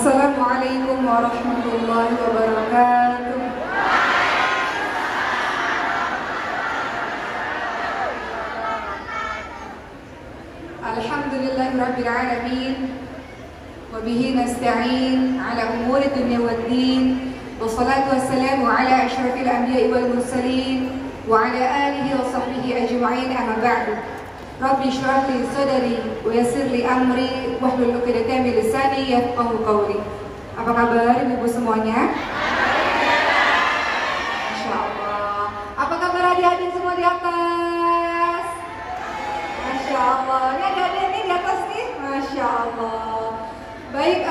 Assalamualaikum warahmatullahi wabarakatuh. Alhamdulillahirabbil alamin. Wabihi nasta'in ala umuri dunya waddin. Wassalatu wassalamu ala asyrafil anbiya'i wal mursalin wa ala alihi wa sahbihi ajma'in, amma ba'du. Rabbi shrah li sadri wa yassir li amri wahlul 'uqdatam min lisani yafqahu qawli. Apa kabar Ibu semuanya? Masya Allah. Apa kabar adik-adik semua di atas? Masya Allah. Ini adik-adik nih di atas nih? Masya Allah. Baik,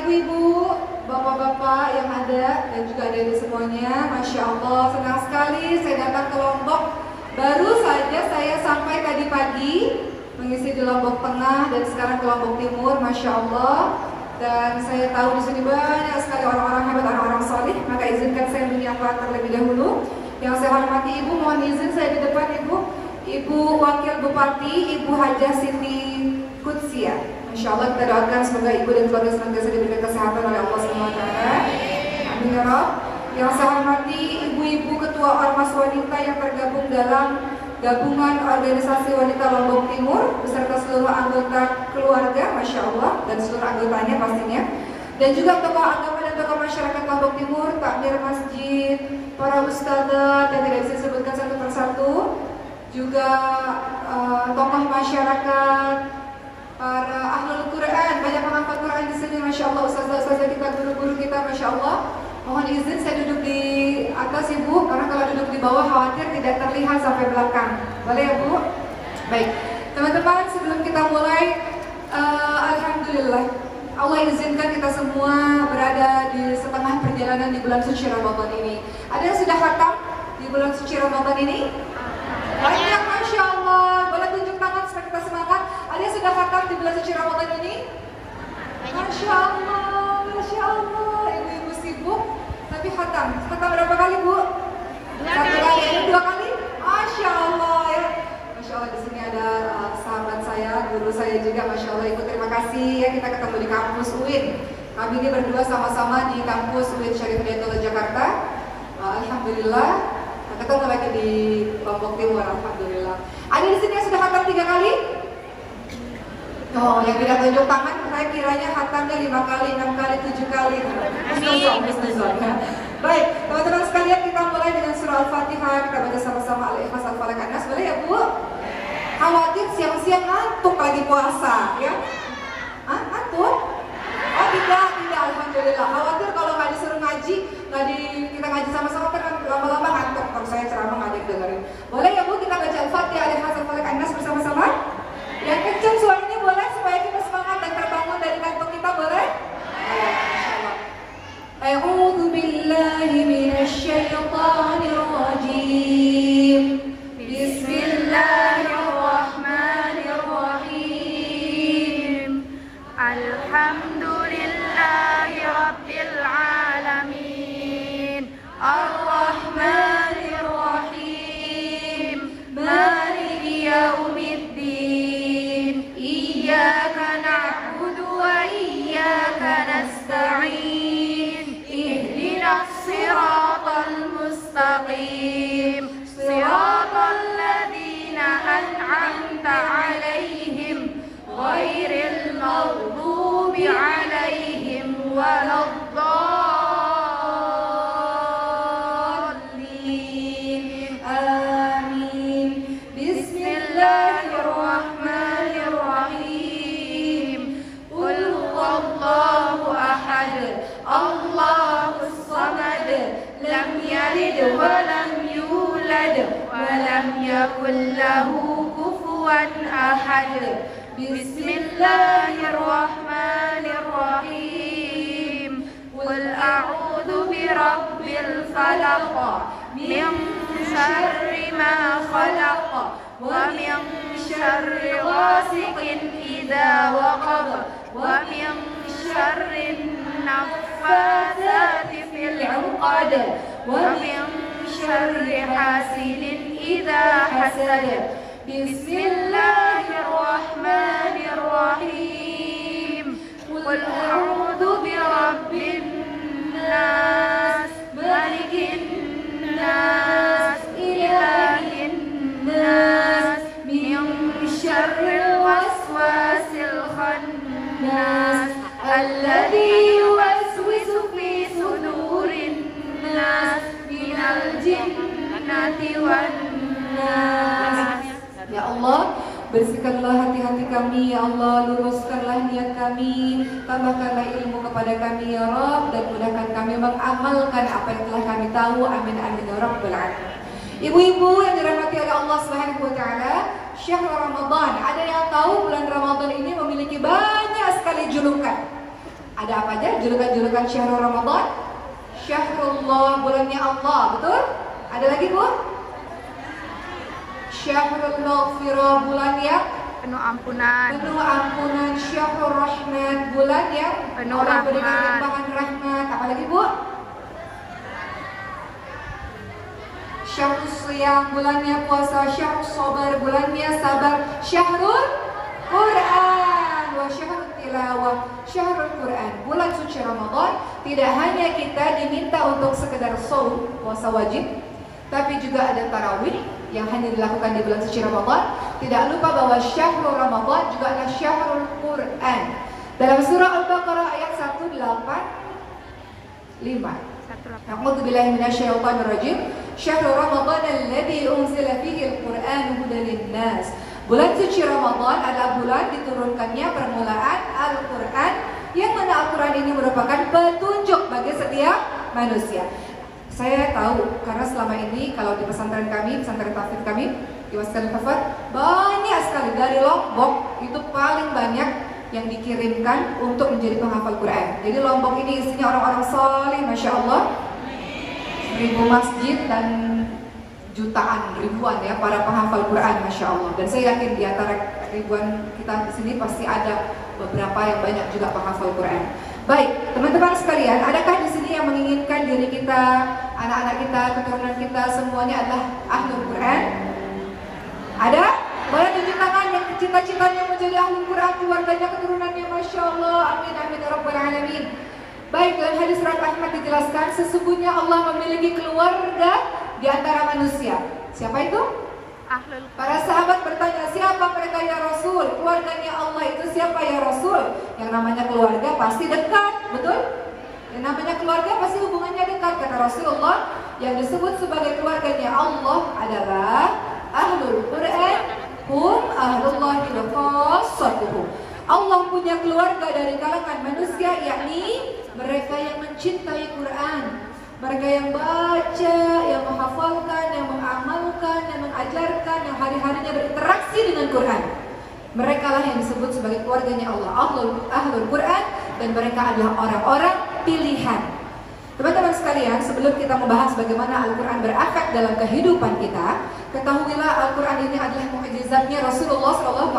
ibu-ibu, bapak-bapak yang ada dan juga adik-adik semuanya, Masya Allah, senang sekali saya datang ke Lombok. Baru saja saya sampai tadi pagi mengisi di Lombok Tengah dan sekarang ke Lombok Timur, Masya Allah. Dan saya tahu di sini banyak sekali orang-orang hebat, orang-orang saleh. Maka izinkan saya menyapa terlebih dahulu. Yang saya hormati Ibu, mohon izin saya di depan Ibu, Ibu Wakil Bupati, Ibu Hajah Siti Kutsia. Insya Allah kita doakan semoga ibu dan keluarga senantiasa diberikan kesehatan oleh Allah SWT. Amin ya Rabb. Yang saya hormati ibu-ibu ketua ormas wanita yang tergabung dalam gabungan organisasi wanita Lombok Timur beserta seluruh anggota keluarga, Masya Allah, dan seluruh anggotanya pastinya. Dan juga tokoh agama dan tokoh masyarakat Lombok Timur, takmir masjid, para ustadzah dan tidak bisa disebutkan satu persatu. Juga tokoh masyarakat, para ahlul Quran, banyak penghafal Quran di sini, Masya Allah, ustazah-ustazah kita, guru-guru kita, Masya Allah. Mohon izin saya duduk di atas Ibu, karena kalau duduk di bawah khawatir tidak terlihat sampai belakang. Boleh ya Bu? Baik, teman-teman, sebelum kita mulai, Alhamdulillah, Allah izinkan kita semua berada di setengah perjalanan di bulan suci Ramadan ini. Ada yang sudah khatam di bulan suci Ramadan ini? Banyak, Masya Allah. Boleh tunjuk tangan supaya kita semangat. Ada yang sudah khatam di bulan suci Ramadan ini? Masya Allah, Masya Allah. Ibu-ibu sibuk, tapi khatam. Khatam berapa kali Bu? Satu kali, dua kali? Masya Allah ya. Masya Allah, di sini ada sahabat saya, guru saya juga, Masya Allah. Ibu terima kasih ya, kita ketemu di kampus UIN. Kami ini berdua sama-sama di kampus UIN Syarif Hidayatullah Jakarta. Alhamdulillah, ketemu lagi di Lombok Timur, alhamdulillah. Ada di sini yang sudah khatam 3 kali? Oh, yang tidak tunjuk tangan, saya kiranya khatamnya 5 kali, 6 kali, 7 kali. Bismillah. Baik, teman-teman sekalian, kita mulai dengan surah Al-Fatihah. Kita baca sama-sama Al-Ikhlas, Al-Falaq, An-Nas. Boleh ya Bu? Khawatir siang-siang ngantuk lagi puasa, ya? Hah? Ngantuk? Oh tidak, alhamdulillah. Khawatir kalau nggak disuruh ngaji, kita ngaji sama-sama kan lama-lama ngantuk. Kalau saya ceramah nggak dengerin. Boleh ya Bu, kita baca Al-Fatihah, Al-Ikhlas, Al-Falaq, An-Nas bersama-sama? Yang kencang suaranya boleh supaya kita semangat dan terbangun dari kantor kita, boleh? Ayo, insyaallah. A'udzu billahi minasy syaithanir rajim. Bismillahirrahmanirrahim. Alhamdulillahi rabbil alamin. Ar-Rahmanir Rahim. Maliki yaumiddin. Iyyaka na'budu wa iyyaka nasta'in. Ihdinas siratal mustaqim. Siratal ladzina an'amta 'alaihim ghairil maghdubi 'alaihim waladdallin. Amin. Bismillahirrahmanirrahim. Qul huwallahu ahad, Allahus samad, lam yalid wa lam yulad wa lam yakul lahu kufuwan ahad. Bismillahirrahmanirrahim. Qul a'udzu birabbil falaq, min syarri ma khalaq, wa min syarri ghasiqin idza waqab, wa min syarri naffatsati fil 'uqad, wa min syarri hasidin idza hasad. Bismillahirrahmanirrahim. Qul a'udzu bi jinnati wan nas. Ya Allah, bersihkanlah hati-hati kami, ya Allah, luruskanlah niat kami, tambahkanlah ilmu kepada kami, ya Rabb, dan mudahkan kami mengamalkan apa yang telah kami tahu. Amin amin ya Rabbal alamin. Ibu-ibu yang dirahmati oleh Allah Subhanahu wa taala, Syahrul Ramadan. Ada yang tahu bulan Ramadan ini memiliki banyak sekali julukan. Ada apa aja julukan-julukan Syahrul Ramadan? Syahrullah, bulannya Allah, betul? Ada lagi, Bu? Syahrul Maghfirah, bulan yang penuh ampunan. Penuh ampunan. Syahrul Rahman, bulan yang penuh Allah berikan rahmat. limpahan rahmat. Apa lagi, Bu? Syahrul Siyam, bulannya puasa. Syahrul Sabar, bulannya sabar. Syahrul Quran wa syahrul tilawah. Syahrul Quran, bulan suci Ramadan. Tidak hanya kita diminta untuk sekedar shaum, puasa wajib, tapi juga ada tarawih yang hanya dilakukan di bulan suci Ramadan. Tidak lupa bahwa Syahrul Ramadan juga adalah Syahrul Quran. Dalam surah Al-Baqarah ayat 185. A'udzu billahi minasyaitonir rajim. Syahrul Ramadan alladzi unzila fihi al-Qur'an hudan lin-nas. Bulan suci Ramadan adalah bulan diturunkannya permulaan Al-Qur'an, yang mana Al-Qur'an ini merupakan petunjuk bagi setiap manusia. Saya tahu karena selama ini kalau di pesantren kami, pesantren tahfidz kami di Waskan Tahfidz, banyak sekali dari Lombok itu paling banyak yang dikirimkan untuk menjadi penghafal Quran. Jadi Lombok ini isinya orang-orang saleh, masya Allah, 1000 masjid dan jutaan, ribuan ya para penghafal Quran, masya Allah. Dan saya yakin di antara ribuan kita di sini pasti ada beberapa yang banyak juga penghafal Quran. Baik, teman-teman sekalian, adakah di sini yang menginginkan diri kita, anak-anak kita, keturunan kita semuanya adalah ahlul Quran? Ada? Boleh tunjuk tangan yang cita-citanya menjadi ahlul Quran, keluarganya, keturunannya, masya Allah, amin amin ya rabbal alamin. Baik, dalam hadis surat Ahmad dijelaskan sesungguhnya Allah memiliki keluarga di antara manusia. Siapa itu? Ahlul. Para sahabat bertanya, siapa mereka ya Rasul? Keluarganya Allah itu siapa ya Rasul? Yang namanya keluarga pasti dekat, betul? Yang namanya keluarga pasti hubungannya dekat, kata Rasulullah. Yang disebut sebagai keluarganya Allah adalah ahlul Quran, hum ahlullahi wa khassatuhu. Allah punya keluarga dari kalangan manusia, yakni mereka yang mencintai Quran, mereka yang baca, yang menghafalkan, yang mengamalkan, yang mengajarkan, yang hari-harinya berinteraksi dengan Quran. Mereka lah yang disebut sebagai keluarganya Allah, ahlul Quran, dan mereka adalah orang-orang pilihan. Teman-teman sekalian, sebelum kita membahas bagaimana Al-Quran berakar dalam kehidupan kita, ketahuilah Al-Quran ini adalah mukjizatnya Rasulullah SAW,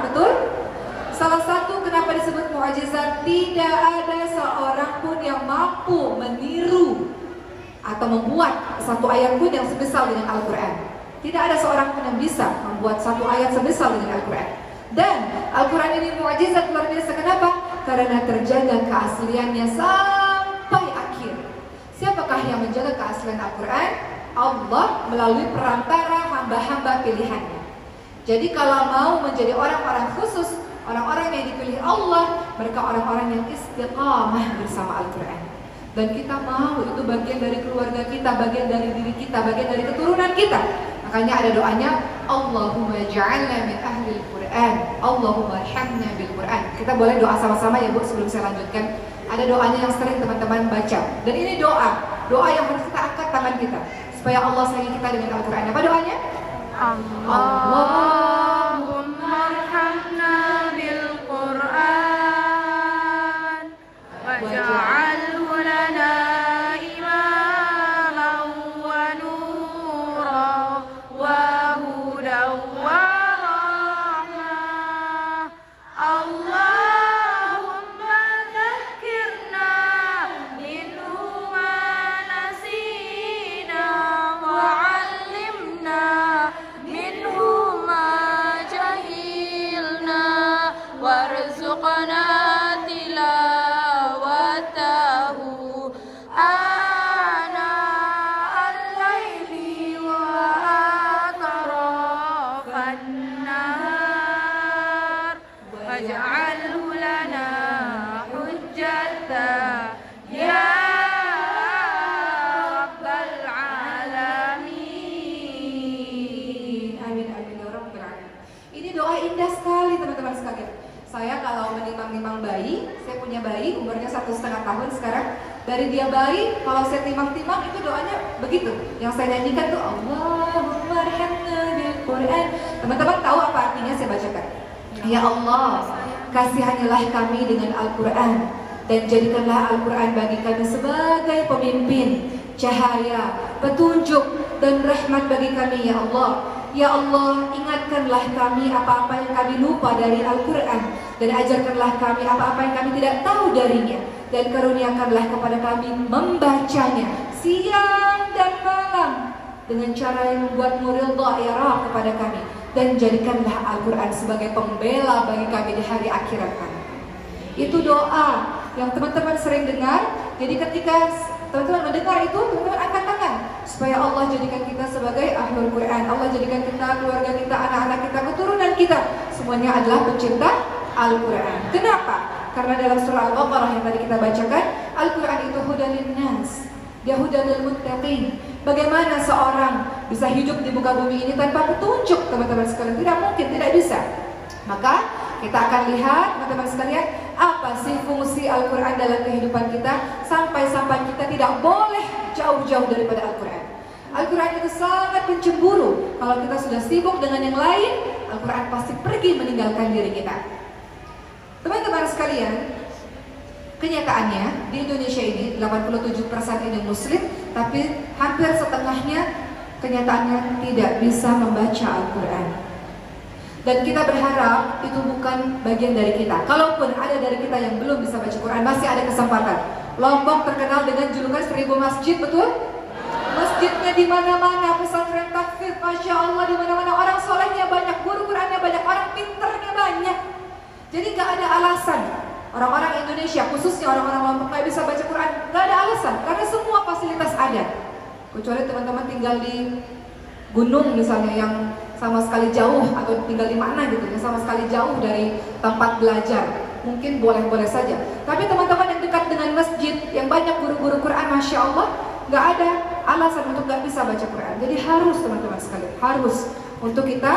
betul? Salah satu kenapa disebut mukjizat, tidak ada seorang pun yang mampu meniru atau membuat satu ayat pun yang sebesar dengan Al-Quran. Tidak ada seorang pun yang bisa membuat satu ayat sebesar dengan Al-Quran. Dan Al-Quran ini mukjizat luar biasa. Kenapa? Karena terjaga keasliannya sampai akhir. Siapakah yang menjaga keaslian Al-Quran? Allah melalui perantara hamba-hamba pilihannya. Jadi kalau mau menjadi orang-orang khusus, orang-orang yang dipilih Allah, mereka orang-orang yang istiqamah bersama Al-Quran. Dan kita mau itu bagian dari keluarga kita, bagian dari diri kita, bagian dari keturunan kita. Makanya ada doanya, Allahumma ja'alna min ahlil Quran, Allahumma arhamna bil Quran. Kita boleh doa sama-sama ya Bu sebelum saya lanjutkan. Ada doanya yang sering teman-teman baca. Dan ini doa yang harus kita angkat tangan kita supaya Allah sayangi kita dengan Al-Quran. Apa doanya? Allahumma arhamna bil Quran waj'alhu lana imaman wa nuran wa hudan wa rahmah. Allahumma dzakkirna minhu ma nasina wa 'allimna minhu ma punya bayi, umurnya 1,5 tahun sekarang. Dari dia bayi, kalau saya timang-timang itu doanya begitu. Yang saya nyanyikan tuh Allahumma arhamna bil Quran. Teman-teman tahu apa artinya? Saya bacakan. Ya Allah, kasihanilah kami dengan Al-Quran, dan jadikanlah Al-Quran bagi kami sebagai pemimpin, cahaya, petunjuk, dan rahmat bagi kami ya Allah. Ya Allah, ingatkanlah kami apa-apa yang kami lupa dari Al-Quran, dan ajarkanlah kami apa-apa yang kami tidak tahu darinya, dan karuniakanlah kepada kami membacanya siang dan malam dengan cara yang membuatmu ridha ya Rabb kepada kami, dan jadikanlah Al-Quran sebagai pembela bagi kami di hari akhirat kami. Itu doa yang teman-teman sering dengar. Jadi ketika teman-teman mendengar itu, teman-teman angkat tangan supaya Allah jadikan kita sebagai ahlul Quran. Allah jadikan kita, keluarga kita, anak-anak kita, keturunan kita semuanya adalah pencinta Al-Quran. Kenapa? Karena dalam surah Al-Baqarah yang tadi kita bacakan, Al-Quran itu hudan linnas, dia hudan lil muttaqin. Bagaimana seorang bisa hidup di muka bumi ini tanpa petunjuk, teman-teman sekalian? Tidak mungkin, tidak bisa. Maka kita akan lihat, teman-teman sekalian, apa sih fungsi Al-Quran dalam kehidupan kita, sampai-sampai kita tidak boleh jauh-jauh daripada Al-Quran. Al-Quran itu sangat pencemburu. Kalau kita sudah sibuk dengan yang lain, Al-Quran pasti pergi meninggalkan diri kita. Teman-teman sekalian, kenyataannya di Indonesia ini 87% ini Muslim, tapi hampir setengahnya kenyataannya tidak bisa membaca Al-Quran. Dan kita berharap itu bukan bagian dari kita. Kalaupun ada dari kita yang belum bisa baca Quran, masih ada kesempatan. Lombok terkenal dengan julukan 1000 masjid, betul? Masjidnya di mana-mana, pesantren tahfidz, masya Allah, di mana-mana. Orang solehnya banyak, guru Qurannya banyak, orang pinternya banyak. Jadi gak ada alasan orang-orang Indonesia, khususnya orang-orang Lombok, gak bisa baca Quran. Gak ada alasan, karena semua fasilitas ada. Kecuali teman-teman tinggal di gunung misalnya, yang sama sekali jauh, atau tinggal di mana gitu, yang sama sekali jauh dari tempat belajar, mungkin boleh-boleh saja. Tapi teman-teman yang dekat dengan masjid, yang banyak guru-guru Quran, masya Allah, nggak ada alasan untuk nggak bisa baca Quran. Jadi harus, teman-teman sekalian, harus untuk kita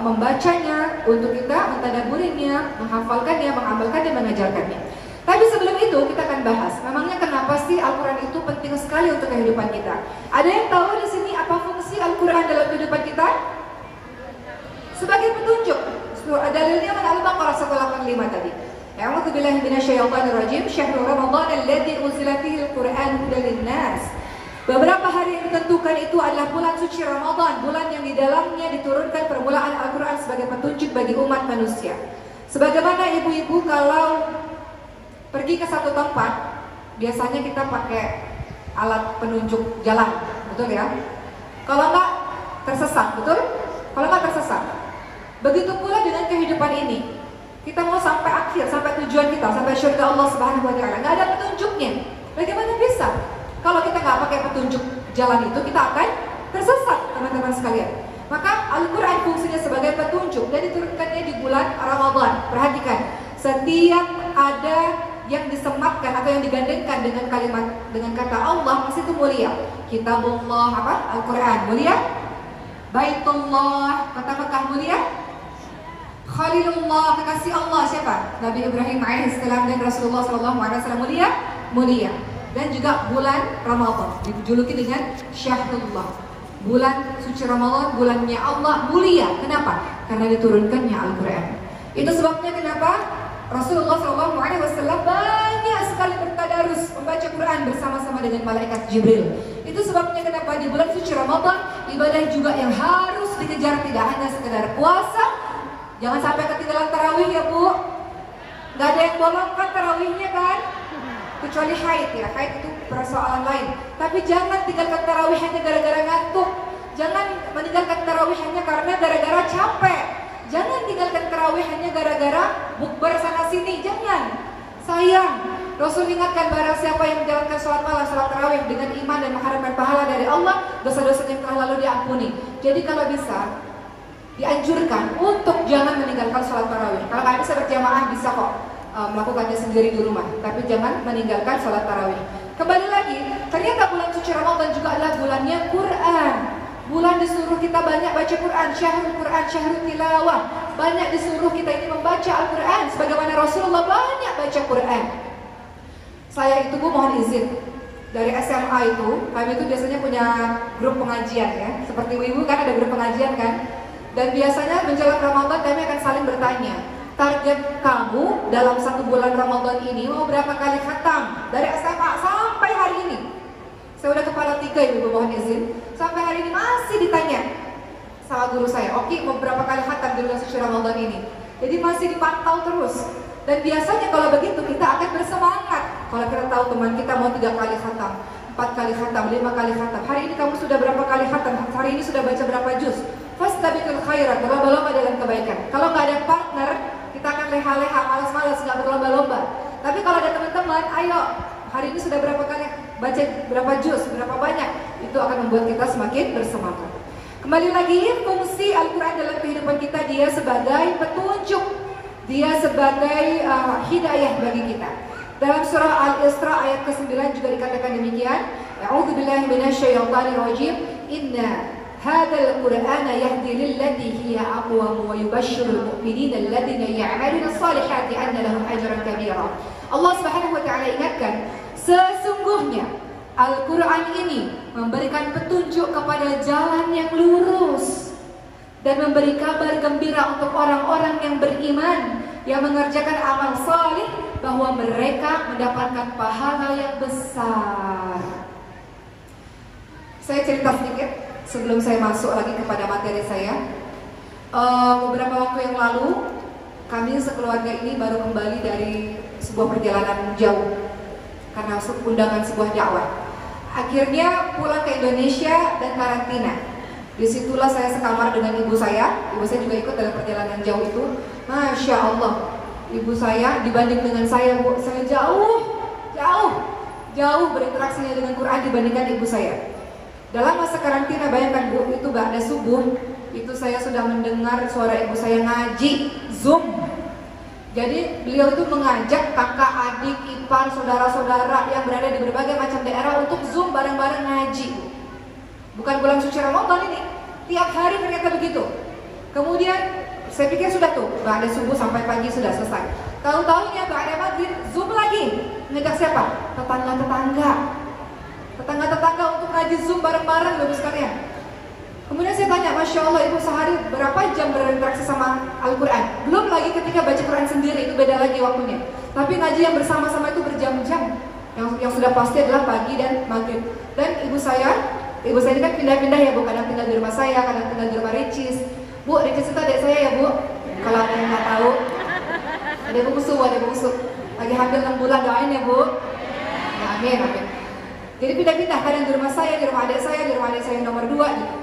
membacanya, untuk kita mentadaburinya, menghafalkannya, mengamalkannya, mengajarkannya. Tapi sebelum itu kita akan bahas, memangnya kenapa sih Al-Quran itu penting sekali untuk kehidupan kita? Ada yang tahu di sini apa fungsi Al-Quran dalam kehidupan kita? Sebagai petunjuk. Dalilnya mana? Al-Baqarah 185 tadi. A'udzu billahi minasyaitonir rajim. Syahrul Ramadan alladzi unzila fihi al-Qur'an hudan lin-nas. Beberapa hari yang ditentukan itu adalah bulan suci Ramadan, bulan yang di dalamnya diturunkan permulaan Al-Quran sebagai petunjuk bagi umat manusia. Sebagaimana ibu-ibu kalau pergi ke satu tempat, biasanya kita pakai alat penunjuk jalan, betul ya? Kalau enggak tersesat, betul? Kalau enggak tersesat. Begitu pula dengan kehidupan ini. Kita mau sampai akhir, sampai tujuan kita, sampai surga Allah Subhanahu wa Ta'ala, nggak ada petunjuknya. Bagaimana bisa? Kalau kita nggak pakai petunjuk jalan itu, kita akan tersesat, teman-teman sekalian. Maka Al-Quran fungsinya sebagai petunjuk, dan diturunkannya di bulan Ramadan. Perhatikan, setiap ada yang disematkan atau yang digandengkan dengan kalimat, dengan kata Allah, pasti itu mulia. Kitabullah, apa? Al-Quran mulia. Baitullah, kota Mekah mulia. Khalilullah, kekasih Allah siapa? Nabi Ibrahim alaihissalam dan Rasulullah SAW mulia, mulia. Dan juga bulan Ramadan dijuluki dengan Syahrullah, bulan suci Ramadan, bulannya Allah mulia. Kenapa? Karena diturunkannya Al-Quran. Itu sebabnya kenapa Rasulullah SAW banyak sekali bertadarus membaca Quran bersama-sama dengan malaikat Jibril. Itu sebabnya kenapa di bulan suci Ramadan ibadah juga yang harus dikejar, tidak hanya sekedar puasa. Jangan sampai ketinggalan tarawih ya Bu. Gak ada yang bolong kan tarawihnya kan? Kecuali haid ya, haid itu persoalan lain. Tapi jangan tinggalkan tarawih hanya gara-gara ngantuk. Jangan meninggalkan tarawih hanya karena gara-gara capek. Jangan tinggalkan tarawih hanya gara-gara bukber sana sini. Jangan. Sayang. Rasul ingatkan, barang siapa yang menjalankan sholat malam, sholat tarawih dengan iman dan mengharapkan pahala dari Allah, dosa-dosa yang telah lalu diampuni. Jadi kalau bisa, dianjurkan untuk jangan meninggalkan sholat tarawih. Kalau nggak bisa berjamaah, bisa kok melakukannya sendiri di rumah, tapi jangan meninggalkan sholat tarawih. Kembali lagi, ternyata bulan suci Ramadan juga adalah bulannya Quran. Bulan disuruh kita banyak baca Quran, syahrul tilawah. banyak disuruh kita ini membaca Al-Quran sebagaimana Rasulullah banyak baca Quran. Saya itu Bu mohon izin, dari SMA itu, kami itu biasanya punya grup pengajian ya. Seperti ibu kan ada grup pengajian kan. Dan biasanya menjelang Ramadan kami akan saling bertanya, target kamu dalam 1 bulan Ramadan ini mau berapa kali khatam? Dari SMA sampai hari ini. Saya udah kepala 3 ibu mohon izin. Sampai hari ini masih ditanya sama guru saya, Oki mau berapa kali khatam di bulan suci Ramadan ini? Jadi masih dipantau terus. Dan biasanya kalau begitu kita akan bersemangat. Kalau kita tahu teman kita mau 3 kali khatam, 4 kali khatam, 5 kali khatam. Hari ini kamu sudah berapa kali khatam? Hari ini sudah baca berapa juz? Fastabiqul khairat, berlomba-lomba dalam kebaikan. Kalau nggak ada partner, kita akan leha-leha, malas-malas, nggak berlomba-lomba. Tapi kalau ada teman-teman, ayo hari ini sudah berapa kali baca berapa juz, berapa banyak, itu akan membuat kita semakin bersemangat. Kembali lagi, fungsi Al-Quran dalam kehidupan kita, dia sebagai petunjuk, dia sebagai hidayah bagi kita. Dalam surah Al-Isra ayat ke-9 juga dikatakan demikian, A'udzubillahi minasyaitonirrajim, inna hadzal qur'ana yahdi lillati hiya aqwam wa yubashshirul mu'minina alladziina ya'maluna as-salihati anna lahum ajran kabira. Allah Subhanahu wa taala ingatkan, sesungguhnya Al-Quran ini memberikan petunjuk kepada jalan yang lurus dan memberi kabar gembira untuk orang-orang yang beriman yang mengerjakan amal salih bahwa mereka mendapatkan pahala yang besar. Saya cerita sedikit sebelum saya masuk lagi kepada materi saya. Beberapa waktu yang lalu kami sekeluarga ini baru kembali dari sebuah perjalanan jauh karena undangan sebuah dakwah. Akhirnya pulang ke Indonesia dan karantina. Disitulah saya sekamar dengan ibu saya. Ibu saya juga ikut dalam perjalanan jauh itu. Masya Allah, ibu saya dibanding dengan saya, Bu, saya jauh berinteraksinya dengan Quran dibandingkan ibu saya. Dalam masa karantina, bayangkan Bu, itu ba'da subuh, itu saya sudah mendengar suara ibu saya ngaji Zoom. Jadi beliau itu mengajak kakak, adik, ipar, saudara-saudara yang berada di berbagai macam daerah untuk Zoom bareng-bareng ngaji. Bukan bulan suci Ramadan ini, tiap hari ternyata begitu. Kemudian saya pikir sudah tuh, ba'da subuh sampai pagi sudah selesai. Tahu-tahunya ba'da maghrib Zoom lagi. Ngajak siapa? Tetangga-tetangga untuk ngaji Zoom bareng-bareng Bapak sekalian. Kemudian saya tanya, Masya Allah ibu sehari berapa jam berinteraksi sama Al-Quran? Belum lagi ketika baca Quran sendiri, itu beda lagi waktunya. Tapi ngaji yang bersama-sama itu berjam-jam. Yang sudah pasti adalah pagi dan maghrib. Dan ibu saya ini kan pindah-pindah ya Bu, kadang tinggal di rumah saya, kadang tinggal di rumah Ricis. Bu, Ricis itu adik saya ya Bu, kalau ada yang nggak tahu. Ada bungsu. Lagi hampir 6 bulan, doain ya Bu. Ya, amin. Jadi pindah-pindah, kadang di rumah saya, di rumah adik saya, di rumah adik saya yang nomor 2 gitu.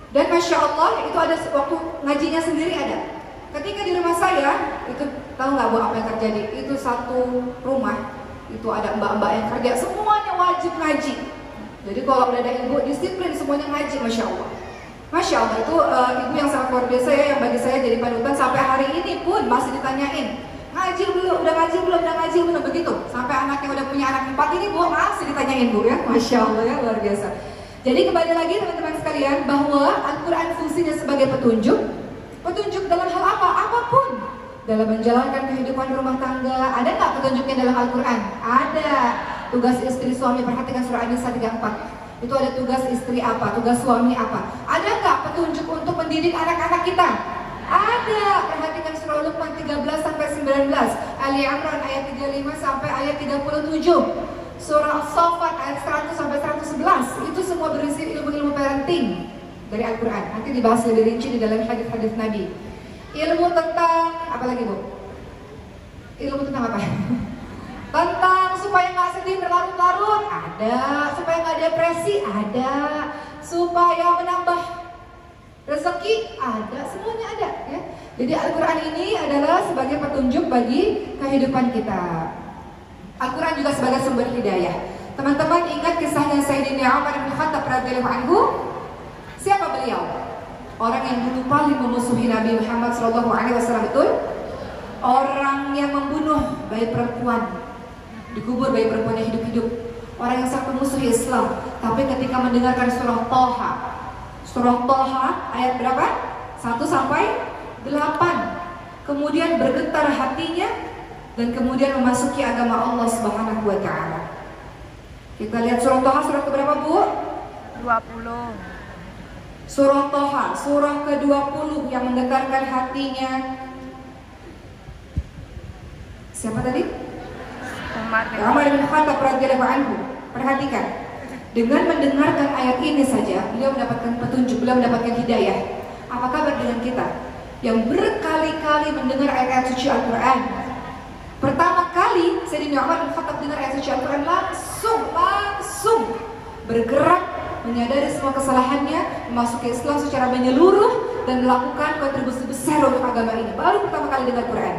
Dan Masya Allah itu ada waktu ngajinya sendiri ada. Ketika di rumah saya, itu tahu nggak Bu apa yang terjadi? Itu satu rumah, itu ada mbak-mbak yang kerja, semuanya wajib ngaji. Jadi kalau udah ada ibu disiplin semuanya ngaji, Masya Allah. Masya Allah itu ibu yang sangat luar biasa ya, yang bagi saya jadi panutan sampai hari ini pun masih ditanyain, ngaji belum, udah ngaji belum, begitu. Sampai anaknya udah punya anak 4 ini Bu masih ditanyain Bu ya, Masya Allah ya, luar biasa. Jadi kembali lagi teman-teman sekalian bahwa Al-Quran fungsinya sebagai petunjuk dalam hal apa? Apapun. Dalam menjalankan kehidupan rumah tangga, ada nggak petunjuknya dalam Al-Quran? Ada. Tugas istri suami, perhatikan surah An-Nisa 34. Itu ada tugas istri apa, tugas suami apa. Ada nggak petunjuk untuk mendidik anak-anak kita? Ada. Perhatikan surah Luqman 13 sampai 19, Ali Imran ayat 35 sampai ayat 37. Surah As-Saffat ayat 100 sampai 111 itu semua berisi ilmu-ilmu parenting dari Al-Quran. Nanti dibahas lebih rinci di dalam hadis-hadis Nabi. Ilmu tentang apa lagi Bu? Ilmu tentang apa? Tentang supaya nggak sedih berlarut-larut ada, supaya nggak depresi ada, supaya menambah rezeki ada, semuanya ada ya. Jadi Al-Quran ini adalah sebagai petunjuk bagi kehidupan kita. Al-Quran juga sebagai sumber hidayah. Teman-teman ingat kisahnya Sayyidina Umar bin Khattab radhiyallahu anhu? Siapa beliau? Orang yang dulu paling memusuhi Nabi Muhammad SAW, betul? Orang yang membunuh bayi perempuan, dikubur bayi perempuannya hidup-hidup. Orang yang sangat memusuhi Islam. Tapi ketika mendengarkan surah Thaha ayat berapa? 1 sampai 8. Kemudian bergetar hatinya dan kemudian memasuki agama Allah Subhanahu wa taala. Kita lihat surah Toha surah keberapa, Bu? 20. Surah Toha surah ke-20 yang menggetarkan hatinya. Siapa tadi? Umar bin Khattab radhiyallahu anhu. Perhatikan. Dengan mendengarkan ayat ini saja, beliau mendapatkan petunjuk, beliau mendapatkan hidayah. Apa kabar dengan kita yang berkali-kali mendengar ayat-ayat suci Al-Quran? Pertama kali Sayyidina Umar bin Khattab dengar ayat suci Al-Quran, langsung bergerak, menyadari semua kesalahannya, memasuki Islam secara menyeluruh dan melakukan kontribusi besar untuk agama ini. Baru pertama kali dengar Quran.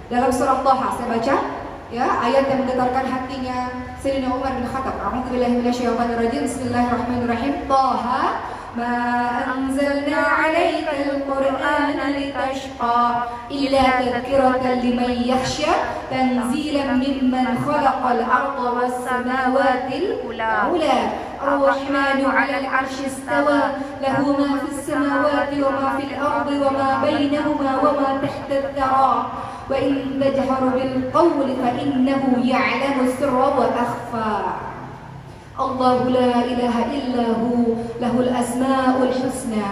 Dalam surah Toha saya baca ya ayat yang menggetarkan hatinya Sayyidina Umar bin Khattab. A'udzubillahi minasyaitonirrajim. Bismillahirrahmanirrahim. Toha ma anzalna 'alaikal qur'ana litashqa illa tadhkiratan liman yakhsha tanzilan mimman khalaqal arda was samawati ula. الرحمن على العرش استوى له ما في السماوات وما في الأرض وما بينهما وما تحت الثرى وإن تجهر بالقول فإنه يعلم السر وأخفى الله لا إله إلا هو له الأسماء الحسنى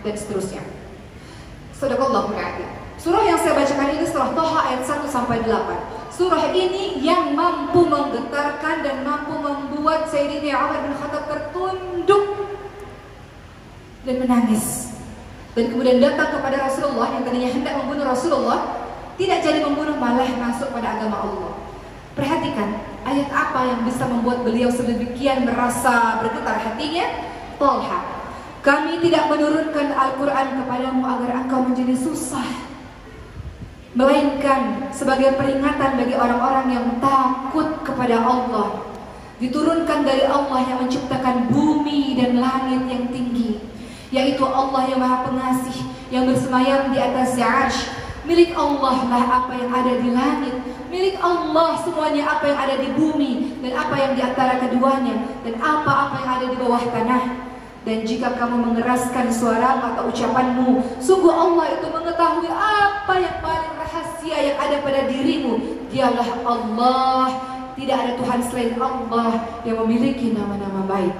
dan seterusnya. Sadaqallahul adzim. Surah yang saya bacakan ini surah Toha ayat 1 sampai 8. Surah ini yang mampu menggetarkan dan mampu membuat Sayyidina Umar bin Khattab tertunduk dan menangis. Dan kemudian datang kepada Rasulullah yang tadinya hendak membunuh Rasulullah, tidak jadi membunuh, malah masuk pada agama Allah. Perhatikan ayat apa yang bisa membuat beliau sedemikian merasa bergetar hatinya. Tolha, kami tidak menurunkan Al-Quran kepadamu agar engkau menjadi susah, melainkan sebagai peringatan bagi orang-orang yang takut kepada Allah. Diturunkan dari Allah yang menciptakan bumi dan langit yang tinggi, yaitu Allah yang Maha Pengasih, yang bersemayam di atas Arsy. Milik Allah lah apa yang ada di langit, milik Allah semuanya apa yang ada di bumi dan apa yang di antara keduanya dan apa-apa yang ada di bawah tanah. Dan jika kamu mengeraskan suara atau ucapanmu, sungguh Allah itu mengetahui apa yang paling rahasia yang ada pada dirimu. Dialah Allah, tidak ada Tuhan selain Allah yang memiliki nama-nama baik.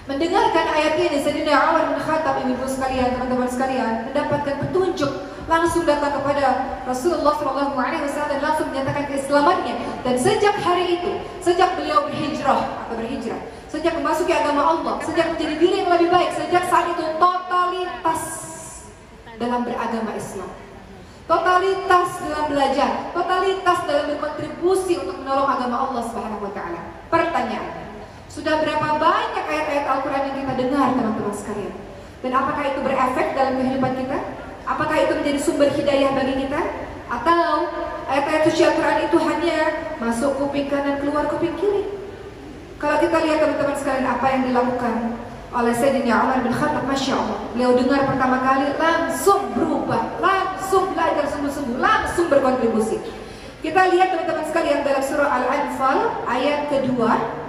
Mendengarkan ayat ini, Sayyidina Umar bin Khattab, ibu-ibu sekalian, teman-teman sekalian, mendapatkan petunjuk, langsung datang kepada Rasulullah SAW dan langsung menyatakan keislamannya. Dan sejak hari itu, sejak beliau berhijrah, sejak memasuki agama Allah, sejak menjadi diri yang lebih baik, sejak saat itu totalitas dalam beragama Islam, totalitas dalam belajar, totalitas dalam berkontribusi untuk menolong agama Allah Subhanahu wa taala. Pertanyaan, sudah berapa banyak ayat-ayat Al-Quran yang kita dengar, teman-teman sekalian? Dan apakah itu berefek dalam kehidupan kita? Apakah itu menjadi sumber hidayah bagi kita? Atau ayat-ayat suci Al-Quran itu hanya masuk kuping kanan, keluar kuping kiri? Kalau kita lihat teman-teman sekalian apa yang dilakukan oleh Sayyidina Umar bin Khattab, Masya Allah, beliau dengar pertama kali langsung berubah, langsung belajar sungguh-sungguh, langsung berkontribusi. Kita lihat teman-teman sekalian dalam surah Al-Anfal ayat kedua.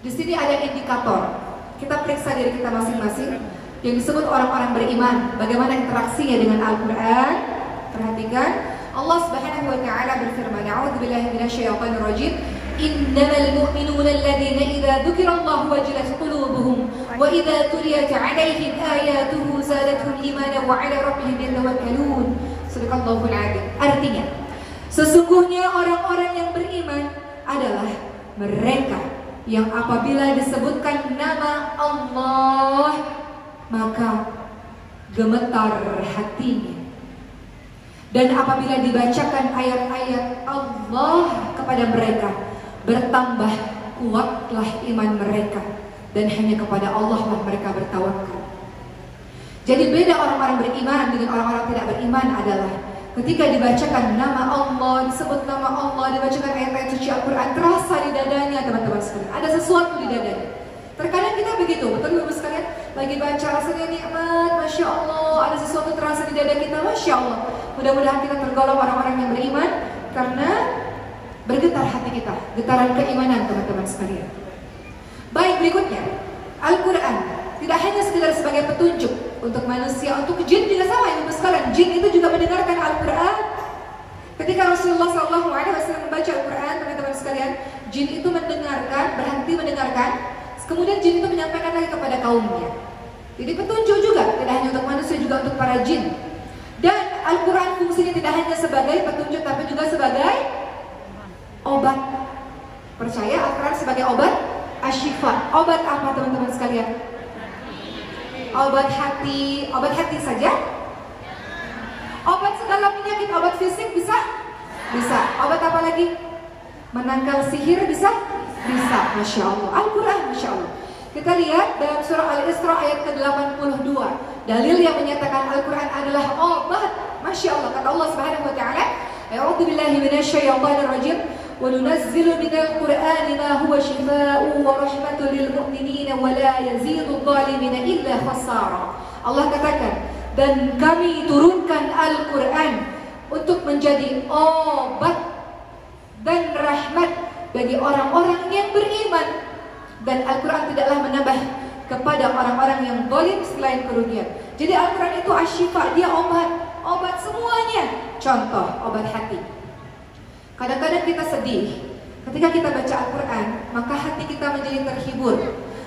Di sini ada indikator. Kita periksa diri kita masing-masing yang disebut orang-orang beriman, bagaimana interaksinya dengan Al-Quran. Perhatikan, Allah Subhanahu wa taala berfirman, A'udzubillahi minasyaitonir rajim. Innamal mu'minuna alladziina idza dzukirallahu wajilat qulubuhum wa idza tuliyat 'alaihim ayatuhu zadatuhum imanan wa 'ala rabbihim yatawakkalun. Shadaqallahul 'adzim. Artinya, sesungguhnya orang-orang yang beriman adalah mereka yang apabila disebutkan nama Allah maka gemetar hatinya, dan apabila dibacakan ayat-ayat Allah kepada mereka bertambah kuatlah iman mereka, dan hanya kepada Allah lah mereka bertawakal. Jadi beda orang-orang beriman dengan orang-orang tidak beriman adalah ketika dibacakan nama Allah, disebut nama Allah, dibacakan ayat-ayat suci Al-Quran, terasa di dadanya teman-teman sekalian, ada sesuatu di dadanya. Terkadang kita begitu, betul ibu sekalian, lagi baca rasanya nikmat, Masya Allah, ada sesuatu terasa di dada kita, Masya Allah. Mudah-mudahan kita tergolong orang-orang yang beriman karena bergetar hati kita, getaran keimanan teman-teman sekalian. Baik, berikutnya, Al-Quran tidak hanya sekedar sebagai petunjuk, untuk manusia, untuk jin juga sama ibu sekalian. Jin itu juga mendengarkan Al-Quran. Ketika Rasulullah SAW membaca Al-Quran, teman-teman sekalian, jin itu mendengarkan, berhenti mendengarkan, kemudian jin itu menyampaikan lagi kepada kaumnya. Jadi petunjuk juga, tidak hanya untuk manusia, juga untuk para jin. Dan Al-Quran fungsinya tidak hanya sebagai petunjuk, tapi juga sebagai obat. Percaya Al-Quran sebagai obat asyifa. Obat apa teman-teman sekalian? Obat hati saja? Obat segala penyakit, obat fisik bisa? Bisa. Obat apa lagi? Menangkal sihir bisa? Bisa. Masya Allah. Al-Quran, Masya Allah. Kita lihat dalam surah Al-Isra ayat ke-82. Dalil yang menyatakan Al-Quran adalah obat. Masya Allah. Kata Allah Subhanahu wa ta'ala, A'udzu billahi minasyaitonir rajim. Wa nunazzilu minal Qur'ani ma huwa shifaa'un wa rahmatun lil mu'minina wa la yazidu adh-dhalimina illa khasara. Allah katakan, dan kami turunkan Al-Quran untuk menjadi obat dan rahmat bagi orang-orang yang beriman. Dan Al-Quran tidaklah menambah kepada orang-orang yang zalim selain kerugian. Jadi Al-Quran itu asyifa, dia obat semuanya. Contoh, obat hati. Kadang-kadang kita sedih, ketika kita baca Al-Quran, maka hati kita menjadi terhibur.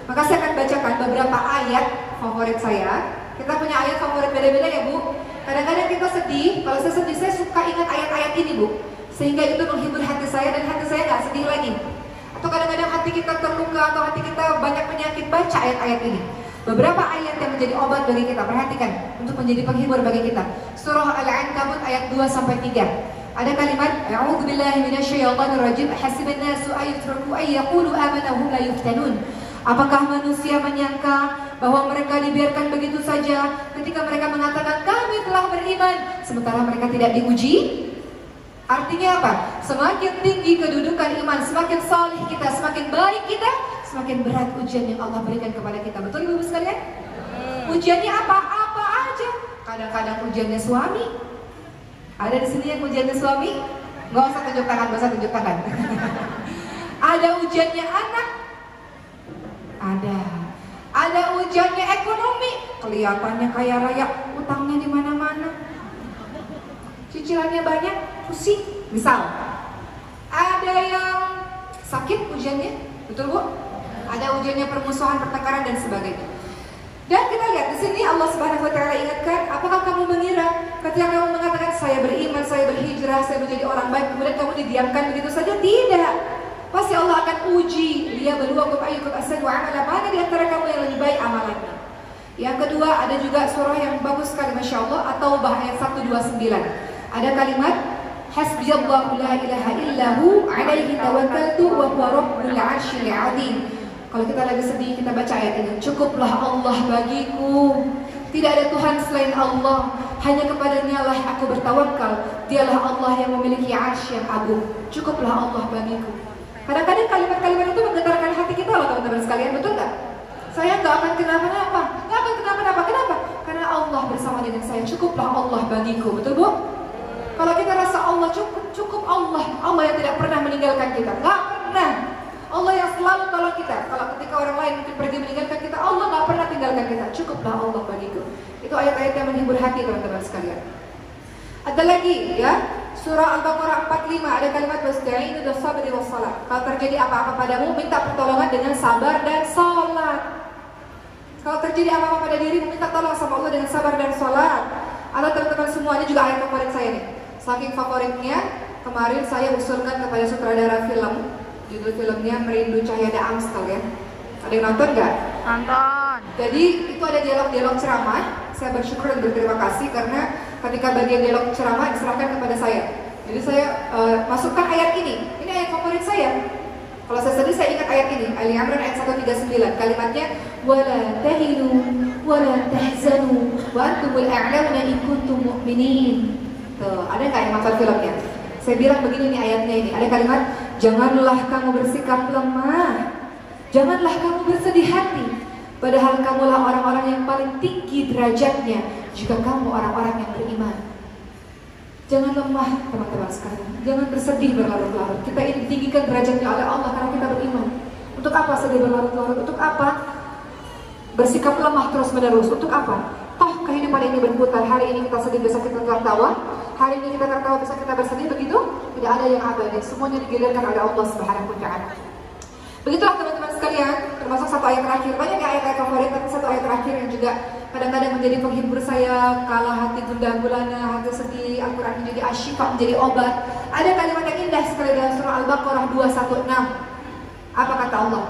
Maka saya akan bacakan beberapa ayat favorit saya. Kita punya ayat favorit beda-beda ya Bu. Kadang-kadang kita sedih, kalau saya sedih saya suka ingat ayat-ayat ini Bu, sehingga itu menghibur hati saya dan hati saya nggak sedih lagi. Atau kadang-kadang hati kita terluka atau hati kita banyak penyakit, baca ayat-ayat ini. Beberapa ayat yang menjadi obat bagi kita, perhatikan, untuk menjadi penghibur bagi kita. Surah Al-Ankabut ayat 2-3. Ada kalimat, A'udzu billahi minasyaitonir rajim, hasiban nasu ayutraku ay yaqulu amana hum la yuftanun. Apakah manusia menyangka bahwa mereka dibiarkan begitu saja ketika mereka mengatakan kami telah beriman, sementara mereka tidak diuji? Artinya apa? Semakin tinggi kedudukan iman, semakin salih kita, semakin baik kita, semakin berat ujian yang Allah berikan kepada kita. Betul Ibu sekalian? Ujiannya apa? Apa aja. Kadang-kadang ujiannya suami. Ada di sini yang ujiannya suami? Gak usah tunjuk tangan, gak usah tunjuk tangan. Ada ujiannya anak? Ada ujiannya ekonomi. Kelihatannya kaya raya, utangnya di mana-mana. Cicilannya banyak, pusing. Misal, ada yang sakit ujiannya, betul Bu? Ada ujiannya permusuhan, pertengkaran dan sebagainya. Dan kita lihat di sini Allah Subhanahu wa taala ingatkan, apakah kamu mengira ketika kamu mengatakan saya beriman, saya berhijrah, saya menjadi orang baik, kemudian kamu didiamkan begitu saja? Tidak. Pasti Allah akan uji. Dia beluakum ayyukum ahsanu amala, mana di antara kamu yang lebih baik amalannya. Yang kedua, ada juga surah yang bagus sekali Masya Allah, At-Taubah ayat 129. Ada kalimat Hasbiyallahu la ilaha illahu alaihi tawakkaltu wa huwa rabbul arsyil azim. Kalau kita lagi sedih, kita baca ayat ini. Cukuplah Allah bagiku, tidak ada Tuhan selain Allah, hanya kepadanya lah aku bertawakal. Dialah Allah yang memiliki arsy yang agung. Cukuplah Allah bagiku. Kadang-kadang kalimat-kalimat itu menggetarkan hati kita loh teman-teman sekalian, betul nggak? Saya nggak akan kenapa-napa, nggak akan kenapa-napa. Kenapa? Karena Allah bersama dengan saya. Cukuplah Allah bagiku, betul Bu? Kalau kita rasa Allah cukup Allah yang tidak pernah meninggalkan kita, nggak pernah. Allah yang selalu tolong kita. Kalau ketika orang lain mungkin pergi meninggalkan kita, Allah nggak pernah tinggalkan kita. Cukuplah Allah bagiku. Itu ayat-ayat yang menghibur hati teman-teman sekalian. Ada lagi ya, surah Al-Baqarah 45 ada kalimat wasta'inu bis-sabri was-shalah. Kalau terjadi apa-apa padamu, minta pertolongan dengan sabar dan salat. Kalau terjadi apa-apa pada dirimu, minta tolong sama Allah dengan sabar dan salat. Atau teman-teman semua, ini juga ayat favorit saya nih. Saking favoritnya, kemarin saya usulkan kepada sutradara film, judul filmnya Merindu Cahaya Daam sekalian. Ada yang nonton nggak? Nonton. Jadi itu ada dialog-dialog ceramah. Saya bersyukur dan berterima kasih karena ketika bagian dialog ceramah diserahkan kepada saya. Jadi saya masukkan ayat ini. Ini ayat favorit saya. Kalau saya sedih saya ingat ayat ini. Ali Imran ayat 139. Kalimatnya wala tahinu wala tahzanu wa antumul a'launa in kuntum mu'minin. Tuh, ada nggak yang nonton filmnya? Saya bilang begini nih ayatnya ini. Ada kalimat janganlah kamu bersikap lemah. Janganlah kamu bersedih hati. Padahal kamulah orang-orang yang paling tinggi derajatnya jika kamu orang-orang yang beriman. Jangan lemah teman-teman sekalian. Jangan bersedih berlarut-larut. Kita ini ditinggikan derajatnya oleh Allah karena kita beriman. Untuk apa sedih berlarut-larut? Untuk apa bersikap lemah terus-menerus? Untuk apa? Toh kehidupan ini berputar. Hari ini kita sedih, besok kita tertawa. Hari ini kita tertawa, besok kita bersedih. Begitu? Tidak ada yang abadi. Semuanya digilirkan oleh Allah Subhanahu wa Ta'ala. Begitulah teman-teman sekalian, termasuk satu ayat terakhir. Banyak ayat-ayat favorit, tapi satu ayat terakhir yang juga kadang-kadang menjadi penghibur saya kala hati gundah gulana, hati sedih. Al-Quran menjadi asyifa, menjadi obat. Ada kalimat yang indah sekali dalam surah Al-Baqarah 216. Apa kata Allah?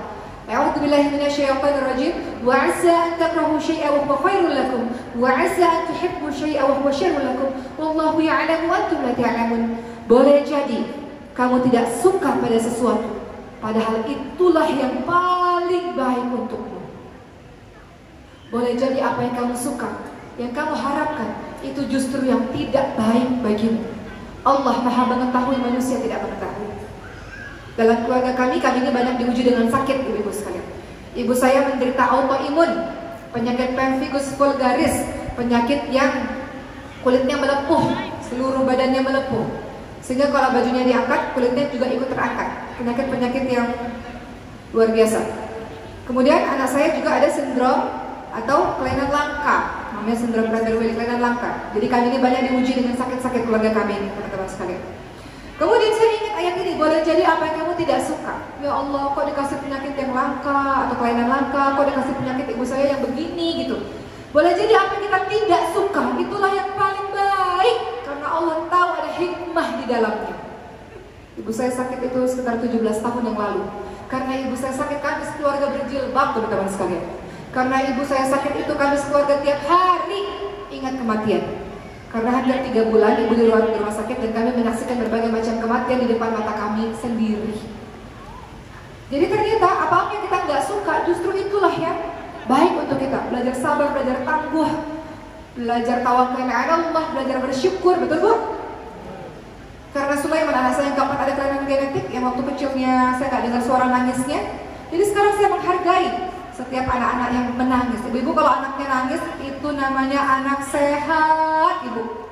A'udzu billahi minasyaitonir rajim. Wa 'asa an takrahu syai'an wa huwa khairul lakum wa 'asa an tuhibbu syai'an wa huwa syarrul lakum wallahu ya'lamu wa antum la ta'lamun. Boleh jadi kamu tidak suka pada sesuatu, padahal itulah yang paling baik untukmu. Boleh jadi apa yang kamu suka, yang kamu harapkan, itu justru yang tidak baik bagimu. Allah Maha mengetahui, manusia tidak mengetahui. Dalam keluarga kami ini banyak diuji dengan sakit, ibu-ibu sekalian. Ibu saya menderita autoimun, penyakit pemphigus vulgaris, penyakit yang kulitnya melepuh, seluruh badannya melepuh. Sehingga kalau bajunya diangkat, kulitnya juga ikut terangkat. Penyakit-penyakit yang luar biasa. Kemudian anak saya juga ada sindrom atau kelainan langka, namanya sindrom Prader-Willi, kelainan langka. Jadi kami ini banyak diuji dengan sakit-sakit keluarga kami ini, teman-teman sekalian. Kemudian saya ingat ayat ini, boleh jadi apa yang kamu tidak suka. Ya Allah, kok dikasih penyakit yang langka atau kelainan langka, kok dikasih penyakit ibu saya yang begini gitu. Boleh jadi apa yang kita tidak suka, itulah yang paling baik, karena Allah tahu ada hikmah di dalamnya. Ibu saya sakit itu sekitar 17 tahun yang lalu. Karena ibu saya sakit, kami sekeluarga berjilbab, teman-teman sekalian. Karena ibu saya sakit itu, kami sekeluarga tiap hari ingat kematian. Karena hampir 3 bulan ibu di rumah sakit dan kami menyaksikan berbagai macam kematian di depan mata kami sendiri. Jadi ternyata apa-apa yang kita nggak suka, justru itulah yang baik untuk kita. Belajar sabar, belajar tangguh, belajar tawakal ala Allah, belajar bersyukur, betul bu? Karena Sulaiman, anak saya yang keempat, ada kelainan genetik yang waktu kecilnya saya nggak dengar suara nangisnya. Jadi sekarang saya menghargai setiap anak-anak yang menangis. Ibu-ibu kalau anaknya nangis, itu namanya anak sehat, ibu.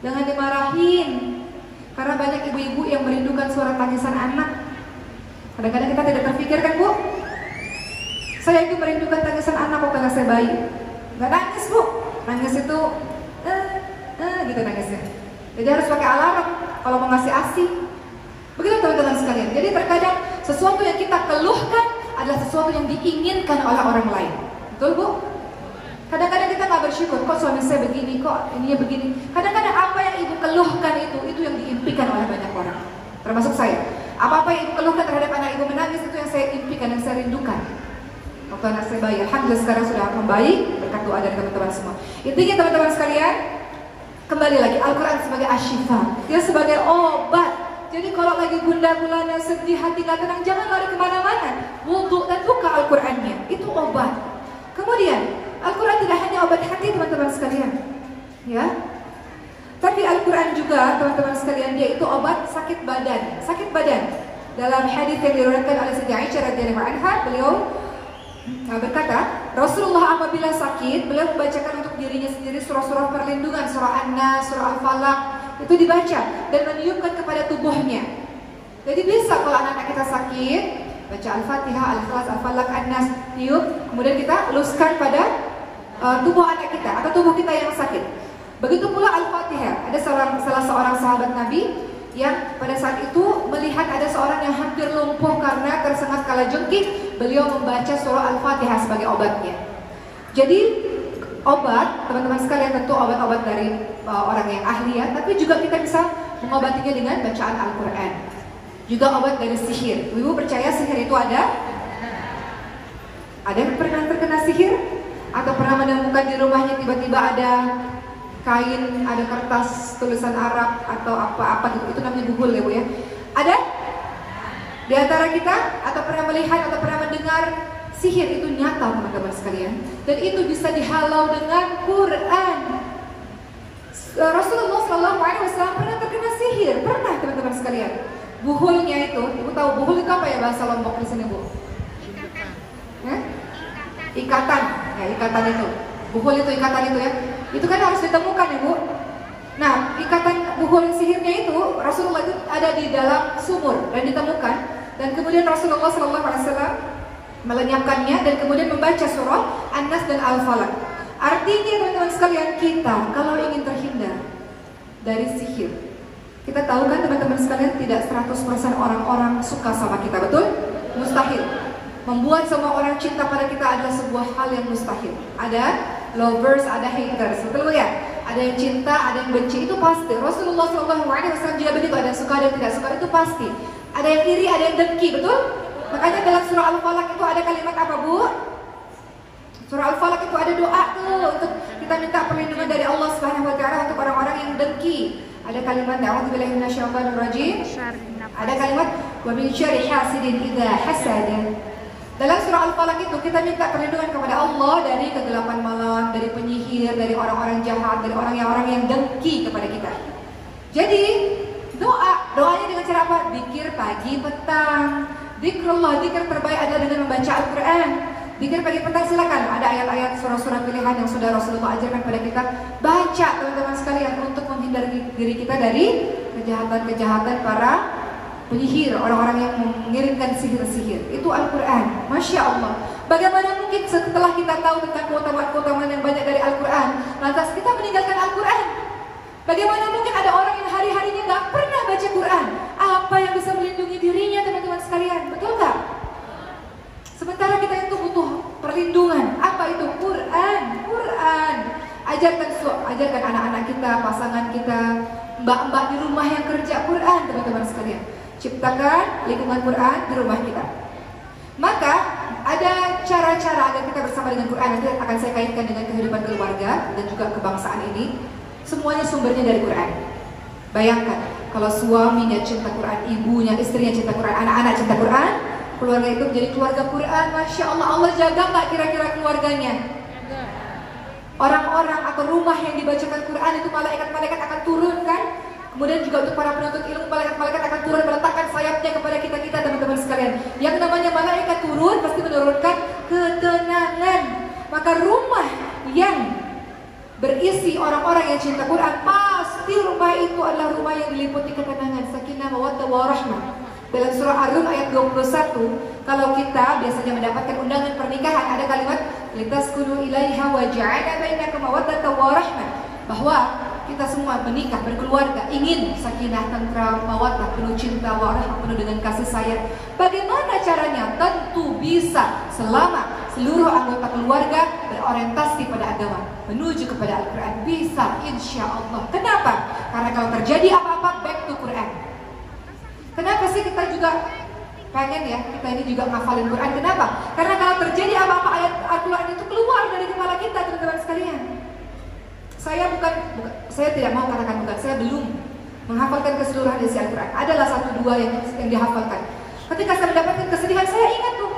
Jangan dimarahin. Karena banyak ibu-ibu yang merindukan suara tangisan anak. Kadang-kadang kita tidak terpikirkan, bu. Saya itu merindukan tangisan anak waktu anak saya bayi. Nggak nangis, bu. Nangis itu, gitu nangisnya. Jadi harus pakai alarm kalau mau ngasih ASI. Begitu teman-teman sekalian. Jadi terkadang sesuatu yang kita keluhkan adalah sesuatu yang diinginkan oleh orang lain. Betul bu? Kadang-kadang kita nggak bersyukur, kok suami saya begini, kok ininya begini. Kadang-kadang apa yang ibu keluhkan itu yang diimpikan oleh banyak orang, termasuk saya. Apa-apa yang ibu keluhkan terhadap anak ibu menangis, itu yang saya impikan, yang saya rindukan. Waktu anak saya bayi, alhamdulillah sekarang sudah membaik berkat doa dari teman-teman semua. Intinya teman-teman sekalian, kembali lagi Al-Quran sebagai asyifa, dia sebagai obat. Jadi kalau lagi gundah gulana, sedih, hati gak tenang, jangan lari kemana-mana. Wudhu dan buka Al-Qurannya, itu obat. Kemudian Al-Quran tidak hanya obat hati teman-teman sekalian, ya. Tapi Al-Quran juga teman-teman sekalian, dia itu obat sakit badan. Sakit badan. Dalam hadis yang diriwayatkan oleh Siti Aisyah radhiyallahu anha, beliau berkata, Rasulullah apabila sakit, beliau membacakan untuk dirinya sendiri surah-surah perlindungan, surah An-Nas, surah Al-Falaq, itu dibaca dan meniupkan kepada tubuhnya. Jadi bisa kalau anak-anak kita sakit, baca Al-Fatihah, Al-Ikhlas, Al-Falaq, An-Nas, tiup, kemudian kita luskan pada tubuh anak kita atau tubuh kita yang sakit. Begitu pula Al-Fatihah. Ada salah seorang sahabat Nabi yang pada saat itu melihat ada seorang yang hampir lumpuh karena tersengat kalajengking, beliau membaca surah Al-Fatihah sebagai obatnya. Jadi obat, teman-teman sekalian, tentu obat-obat dari orang yang ahli ya, tapi juga kita bisa mengobatinya dengan bacaan Al-Quran. Juga obat dari sihir. Ibu percaya sihir itu ada? Ada yang pernah terkena sihir? Atau pernah menemukan di rumahnya tiba-tiba ada kain, ada kertas tulisan Arab atau apa-apa gitu, itu namanya buhul ya bu ya. Ada? Di antara kita, atau pernah melihat atau pernah mendengar sihir itu nyata teman-teman sekalian, dan itu bisa dihalau dengan Quran. Rasulullah SAW pernah terkena sihir, pernah teman-teman sekalian. Buhulnya itu, ibu tahu buhul itu apa ya bahasa Lombok di sini bu? Ikatan, ya ikatan itu. Buhul itu ikatan itu ya. Itu kan harus ditemukan ya bu. Nah ikatan buhul sihirnya itu Rasulullah itu ada di dalam sumur dan ditemukan, dan kemudian Rasulullah SAW melenyapkannya dan kemudian membaca surah An-Nas dan Al-Falaq. Artinya teman-teman sekalian, kita kalau ingin terhindar dari sihir, kita tahu kan teman-teman sekalian, tidak 100% orang-orang suka sama kita, betul? Mustahil. Membuat semua orang cinta pada kita adalah sebuah hal yang mustahil. Ada lovers, ada haters, betul ya? Ada yang cinta, ada yang benci, itu pasti. Rasulullah SAW juga begitu, ada yang suka, ada yang tidak suka, itu pasti. Ada yang iri, ada yang dengki, betul? Makanya dalam surah Al-Falaq itu ada kalimat apa, Bu? Surah Al-Falaq itu ada doa tuh untuk kita minta perlindungan dari Allah Subhanahu wa taala untuk orang-orang yang dengki. Ada kalimat a'udzubillahi minasyaitonir rajim. Ada kalimat wa min syarri hasidin idza hasada. Dalam surah Al-Falaq itu kita minta perlindungan kepada Allah dari kegelapan malam, dari penyihir, dari orang-orang jahat, dari orang yang dengki kepada kita. Jadi doanya dengan cara apa? Zikir pagi petang. Zikrullah, zikir terbaik adalah dengan membaca Al-Quran. Zikir pagi petang silakan, ada ayat-ayat surah-surah pilihan yang sudah Rasulullah ajarkan pada kita. Baca teman-teman sekalian untuk menghindari diri kita dari kejahatan-kejahatan para penyihir, orang-orang yang mengirimkan sihir-sihir. Itu Al-Quran. Masya Allah. Bagaimana mungkin setelah kita tahu tentang keutamaan yang banyak dari Al-Quran, lantas kita meninggalkan Al-Quran? Bagaimana mungkin ada orang yang hari-harinya gak pernah baca Quran? Apa yang bisa melindungi dirinya teman-teman sekalian? Betul gak? Sementara kita itu butuh perlindungan. Apa itu? Quran. Ajarkan anak-anak kita, pasangan kita, mbak-mbak di rumah yang kerja Quran, teman-teman sekalian. Ciptakan lingkungan Quran di rumah kita. Maka ada cara-cara agar kita bersama dengan Quran. Nanti akan saya kaitkan dengan kehidupan keluarga dan juga kebangsaan ini. Semuanya sumbernya dari Quran. Bayangkan kalau suaminya cinta Quran, ibunya, istrinya cinta Quran, anak-anak cinta Quran, keluarga itu menjadi keluarga Quran. Masya Allah, Allah jaga nggak kira-kira keluarganya? Orang-orang atau rumah yang dibacakan Quran itu malaikat-malaikat akan turun kan? Kemudian juga untuk para penuntut ilmu, malaikat-malaikat akan turun meletakkan sayapnya kepada kita-kita teman-teman sekalian. Yang namanya malaikat turun pasti menurunkan ketenangan. Maka rumah yang berisi orang-orang yang cinta Quran, pasti rumah itu adalah rumah yang diliputi ketenangan, sakinah, mawaddah, warahmah. Dalam surah Ar-Rum ayat 21, kalau kita biasanya mendapatkan undangan pernikahan, ada kalimat litaskunu ilaiha wa ja'ala bainakum mawaddatan wa rahmah, bahwa kita semua menikah, berkeluarga, ingin sakinah, tentram, mawaddah, penuh cinta, warahmah, penuh dengan kasih sayang. Bagaimana caranya? Tentu bisa selama seluruh anggota keluarga berorientasi pada agama, menuju kepada Al-Quran. Bisa, insya Allah. Kenapa? Karena kalau terjadi apa-apa, back to Quran. Kenapa sih kita juga pengen ya, kita ini juga ngafalin Quran? Kenapa? Karena kalau terjadi apa-apa, ayat Al-Quran itu keluar dari kepala kita, teman-teman sekalian. Saya tidak mau katakan bukan, saya belum menghafalkan keseluruhan isi Al-Quran. Adalah 1-2 yang dihafalkan. Ketika saya mendapatkan kesedihan, saya ingat tuh,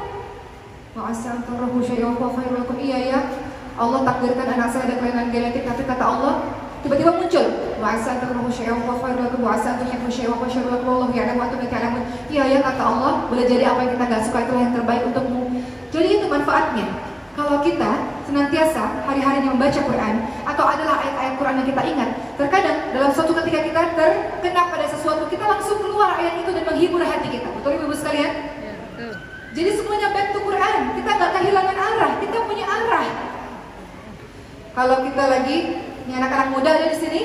iya ya, Allah takdirkan anak saya ada kelainan genetik, tapi kata Allah tiba-tiba muncul, iya ya, kata Allah, boleh jadi apa yang kita gak suka itulah yang terbaik untukmu. Jadi itu manfaatnya. Kalau kita senantiasa hari-harinya membaca Quran, atau adalah ayat-ayat Quran yang kita ingat, terkadang dalam suatu ketika kita terkena pada sesuatu, kita langsung keluar ayat itu dan menghibur hati kita. Betul ibu-ibu sekalian? Jadi semuanya back to Quran. Kita gak kehilangan arah, kita punya arah. Kalau kita lagi, ini anak-anak muda ada di sini?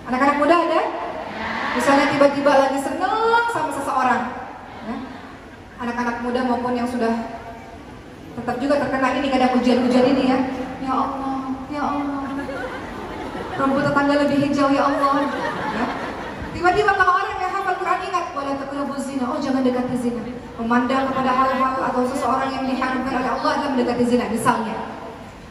Anak-anak muda ada? Misalnya tiba-tiba lagi seneng sama seseorang, ya? Anak-anak muda maupun yang sudah tetap juga terkena ini, kadang hujan-hujan ini ya. Ya Allah, rumput tetangga lebih hijau ya Allah. Ya? Tiba-tiba kalau orang yang hafal Quran ingat, wala taqrabuz zina, oh jangan dekati zina. Memandang kepada hal-hal atau seseorang yang diharamkan oleh Allah adalah mendekati zina, misalnya.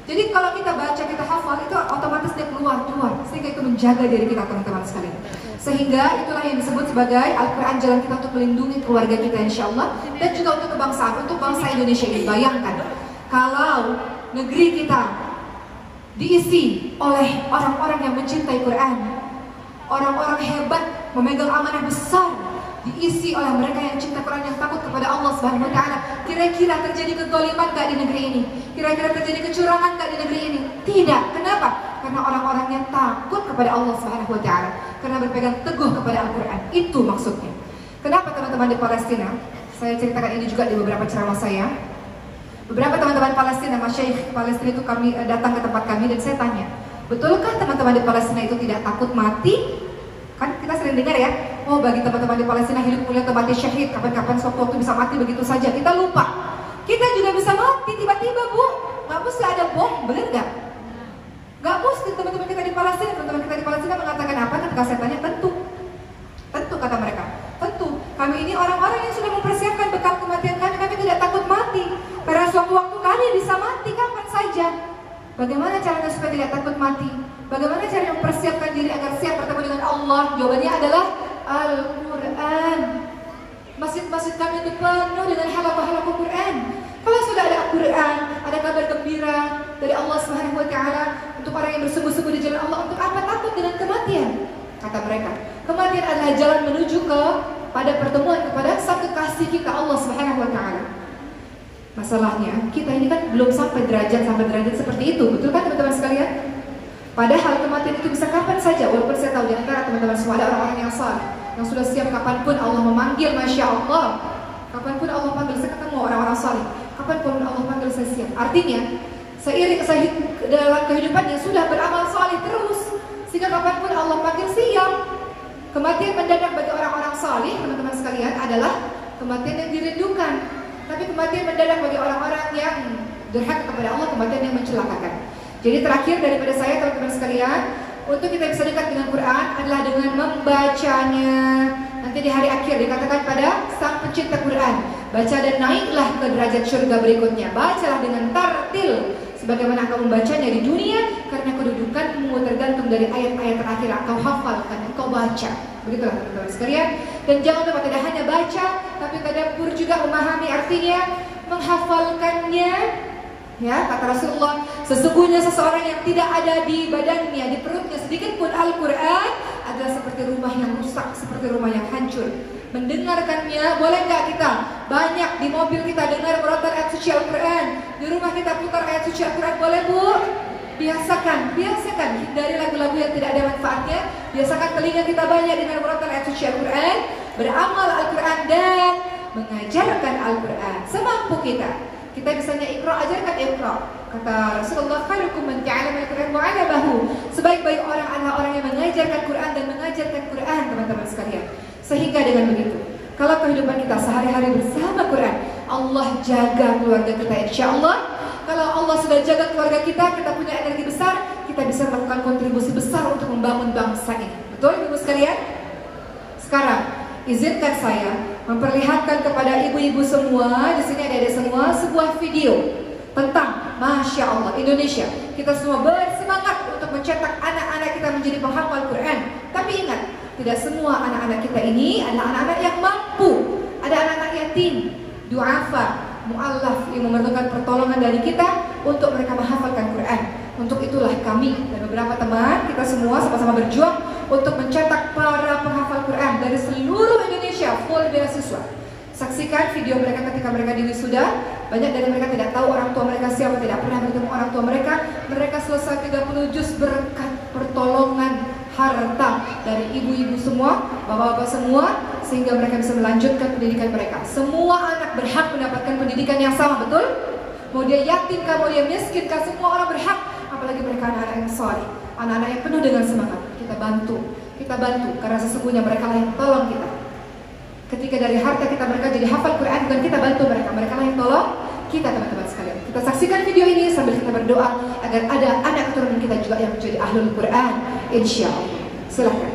Jadi kalau kita baca, kita hafal, itu otomatis dia keluar, sehingga itu menjaga diri kita, teman-teman sekalian. Sehingga itulah yang disebut sebagai Al-Quran, jalan kita untuk melindungi keluarga kita insya Allah, dan juga untuk kebangsaan, untuk bangsa Indonesia ini. Bayangkan kalau negeri kita diisi oleh orang-orang yang mencintai Quran, orang-orang hebat, memegang amanah besar, diisi oleh mereka yang cinta Quran, yang takut kepada Allah Subhanahu wa taala. Kira-kira terjadi kezaliman gak di negeri ini? Kira-kira terjadi kecurangan gak di negeri ini? Tidak. Kenapa? Karena orang-orang yang takut kepada Allah Subhanahu wa taala, karena berpegang teguh kepada Al-Quran. Itu maksudnya. Kenapa teman-teman di Palestina? Saya ceritakan ini juga di beberapa ceramah saya. Beberapa teman-teman Palestina, masyaikh Palestina itu kami datang ke tempat kami dan saya tanya, betulkah teman-teman di Palestina itu tidak takut mati? Kan kita sering dengar ya, oh bagi teman-teman di Palestina hidup mulia atau mati syahid, kapan-kapan suatu waktu bisa mati begitu saja. Kita lupa, kita juga bisa mati tiba-tiba bu, nggak mesti ada bom, bener nggak? Nggak mesti. Teman-teman kita di Palestina mengatakan apa? Ketika saya tanya, tentu kata mereka, tentu. Kami ini orang-orang yang sudah mempersiapkan bekal kematian kami tidak takut mati. Karena suatu waktu kami bisa mati kapan saja. Bagaimana caranya supaya tidak takut mati? Bagaimana cara mempersiapkan diri agar siap bertemu dengan Allah? Jawabannya adalah Al-Quran. Masjid-masjid kami itu penuh dengan halaqah-halaqah Quran. Kalau sudah ada Al-Quran, ada kabar gembira dari Allah Subhanahu wa Ta'ala untuk orang yang bersungguh-sungguh di jalan Allah, untuk apa takut dengan kematian? Kata mereka, kematian adalah jalan menuju pada pertemuan kepada sang kekasih kita Allah Subhanahu wa Ta'ala. Masalahnya, kita ini kan belum sampai derajat seperti itu, betul kan teman-teman sekalian? Padahal kematian itu bisa kapan saja, walaupun saya tahu di antara teman-teman semua ada orang-orang yang saleh, yang sudah siap kapanpun Allah memanggil, Masya Allah. Kapanpun Allah panggil, saya ketemu orang-orang saleh, kapanpun Allah panggil saya siap. Artinya, seiring dalam kehidupannya sudah beramal saleh terus, sehingga kapanpun Allah panggil siap. Kematian mendadak bagi orang-orang saleh, teman-teman sekalian, adalah kematian yang dirindukan. Tapi kematian mendadak bagi orang-orang yang durhaka kepada Allah, kematian yang mencelakakan. Jadi terakhir daripada saya teman-teman sekalian, untuk kita bisa dekat dengan Quran adalah dengan membacanya. Nanti di hari akhir dikatakan pada sang pencipta Quran, baca dan naiklah ke derajat surga berikutnya. Bacalah dengan tartil sebagaimana engkau membacanya di dunia, karena kedudukanmu tergantung dari ayat-ayat terakhir engkau hafalkan, engkau baca. Begitulah teman-teman sekalian. Dan jangan lupa tidak hanya baca, tapi tadabbur juga, memahami artinya, menghafalkannya. Ya, kata Rasulullah, sesungguhnya seseorang yang tidak ada di badannya, di perutnya sedikit pun Al-Quran adalah seperti rumah yang rusak, seperti rumah yang hancur. Mendengarkannya, boleh nggak kita banyak di mobil kita dengar merotan ayat suci Al-Quran, di rumah kita putar ayat suci Al-Quran, boleh bu? Biasakan, hindari lagu-lagu yang tidak ada manfaatnya. Biasakan telinga kita banyak dengan merotan ayat suci Al-Quran, beramal Al-Quran dan mengajarkan Al-Quran semampu kita. Kita bisanya Iqra, ajarkan Iqra. Kata Rasulullah, khairukum man ta'allama al-Qur'an wa 'allamahu. Sebaik-baik orang adalah orang yang mengajarkan Quran dan mengajarkan Quran, teman-teman sekalian. Sehingga dengan begitu, kalau kehidupan kita sehari-hari bersama Quran, Allah jaga keluarga kita insyaallah. Kalau Allah sudah jaga keluarga kita punya energi besar, kita bisa melakukan kontribusi besar untuk membangun bangsa ini. Betul Ibu sekalian? Sekarang izinkan saya memperlihatkan kepada ibu-ibu semua di sini, ada semua, sebuah video tentang Masya Allah Indonesia. Kita semua bersemangat untuk mencetak anak-anak kita menjadi penghafal Quran. Tapi ingat, tidak semua anak-anak kita ini adalah anak-anak yang mampu. Ada anak-anak yatim, du'afa, mu'allaf yang memerlukan pertolongan dari kita untuk mereka menghafalkan Quran. Untuk itulah kami dan beberapa teman kita semua sama-sama berjuang untuk mencetak para penghafal Quran dari seluruh Indonesia, full beasiswa. Saksikan video mereka ketika mereka di wisuda. Banyak dari mereka tidak tahu orang tua mereka siapa, tidak pernah bertemu orang tua mereka. Mereka selesai 30 juz berkat pertolongan harta dari ibu-ibu semua, bapak-bapak semua, sehingga mereka bisa melanjutkan pendidikan mereka. Semua anak berhak mendapatkan pendidikan yang sama, betul? Mau dia yatim kah, mau dia miskin kah, semua orang berhak. Apalagi mereka anak-anak yang soleh, anak-anak yang penuh dengan semangat. Kita bantu, karena sesungguhnya mereka lah yang tolong kita. Ketika dari harta kita mereka jadi hafal Quran, dan kita bantu mereka lah yang tolong kita, teman-teman sekalian. Kita saksikan video ini sambil kita berdoa agar ada anak keturunan kita juga yang menjadi ahlul Quran, insya Allah. Silahkan.